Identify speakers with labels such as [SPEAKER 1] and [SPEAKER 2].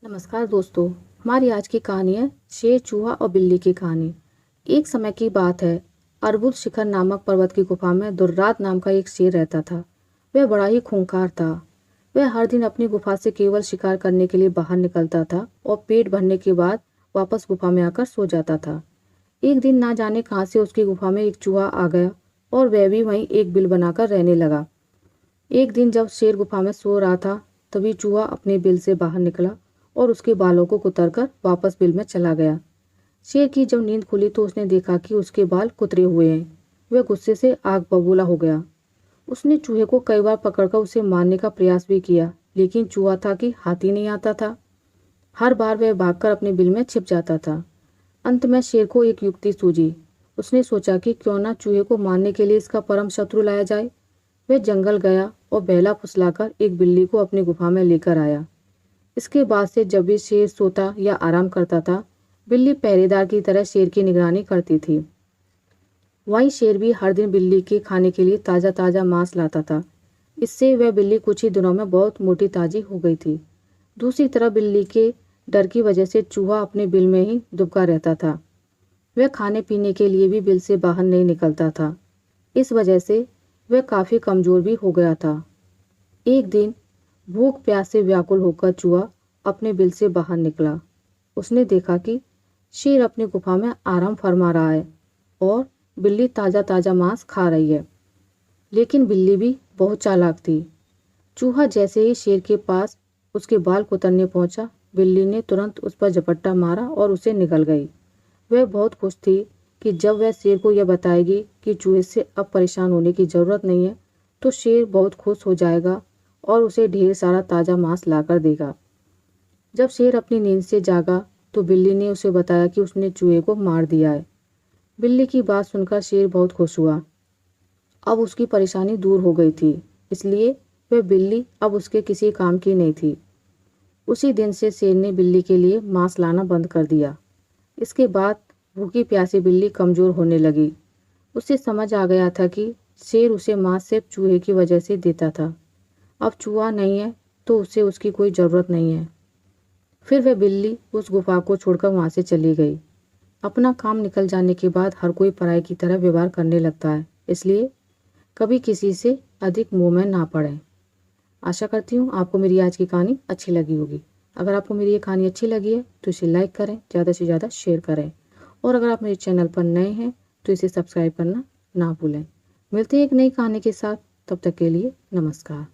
[SPEAKER 1] नमस्कार दोस्तों। हमारी आज की कहानी है शेर, चूहा और बिल्ली की कहानी। एक समय की बात है। अर्बुद शिखर नामक पर्वत की गुफा में दुर्रात नाम का एक शेर रहता था। वह बड़ा ही खूंखार था। वह हर दिन अपनी गुफा से केवल शिकार करने के लिए बाहर निकलता था और पेट भरने के बाद वापस गुफा में आकर सो जाता था। एक दिन ना जाने कहाँ से उसकी गुफा में एक चूहा आ गया और वह भी वहीं एक बिल बनाकर रहने लगा। एक दिन जब शेर गुफा में सो रहा था, तभी चूहा अपने बिल से बाहर निकला और उसके बालों को कुतरकर वापस बिल में चला गया। शेर की जब नींद खुली तो उसने देखा कि उसके बाल कुतरे हुए हैं। वह गुस्से से आग बबूला हो गया। उसने चूहे को कई बार पकड़कर उसे मारने का प्रयास भी किया, लेकिन चूहा था कि हाथ ही नहीं आता था। हर बार वह भागकर अपने बिल में छिप जाता था। अंत में शेर को एक युक्ति सूझी। उसने सोचा कि क्यों ना चूहे को मारने के लिए इसका परम शत्रु लाया जाए। वह जंगल गया और बेला फुसलाकर एक बिल्ली को अपनी गुफा में लेकर आया। इसके बाद से जब भी शेर सोता या आराम करता था, बिल्ली पहरेदार की तरह शेर की निगरानी करती थी। वहीं शेर भी हर दिन बिल्ली के खाने के लिए ताज़ा ताज़ा मांस लाता था। इससे वह बिल्ली कुछ ही दिनों में बहुत मोटी ताजी हो गई थी। दूसरी तरफ बिल्ली के डर की वजह से चूहा अपने बिल में ही दुबका रहता था। वह खाने पीने के लिए भी बिल से बाहर नहीं निकलता था। इस वजह से वह काफ़ी कमज़ोर भी हो गया था। एक दिन भूख प्यास से व्याकुल होकर चूहा अपने बिल से बाहर निकला। उसने देखा कि शेर अपनी गुफा में आराम फरमा रहा है और बिल्ली ताज़ा ताज़ा मांस खा रही है। लेकिन बिल्ली भी बहुत चालाक थी। चूहा जैसे ही शेर के पास उसके बाल कुतरने पहुंचा, बिल्ली ने तुरंत उस पर झपट्टा मारा और उसे निगल गई। वह बहुत खुश थी कि जब वह शेर को यह बताएगी कि चूहे से अब परेशान होने की ज़रूरत नहीं है, तो शेर बहुत खुश हो जाएगा और उसे ढेर सारा ताज़ा मांस लाकर देगा। जब शेर अपनी नींद से जागा तो बिल्ली ने उसे बताया कि उसने चूहे को मार दिया है। बिल्ली की बात सुनकर शेर बहुत खुश हुआ। अब उसकी परेशानी दूर हो गई थी, इसलिए वह बिल्ली अब उसके किसी काम की नहीं थी। उसी दिन से शेर ने बिल्ली के लिए मांस लाना बंद कर दिया। इसके बाद भूखी प्यासी बिल्ली कमज़ोर होने लगी। उसे समझ आ गया था कि शेर उसे मांस सिर्फ चूहे की वजह से देता था। अब चूहा नहीं है तो उसे उसकी कोई ज़रूरत नहीं है। फिर वह बिल्ली उस गुफा को छोड़कर वहाँ से चली गई। अपना काम निकल जाने के बाद हर कोई पराये की तरह व्यवहार करने लगता है, इसलिए कभी किसी से अधिक मुंह में ना पड़े। आशा करती हूँ आपको मेरी आज की कहानी अच्छी लगी होगी। अगर आपको मेरी ये कहानी अच्छी लगी है तो इसे लाइक करें, ज़्यादा से ज़्यादा शेयर करें और अगर आप मेरे चैनल पर नए हैं तो इसे सब्सक्राइब करना ना भूलें। मिलते हैं एक नई कहानी के साथ, तब तक के लिए नमस्कार।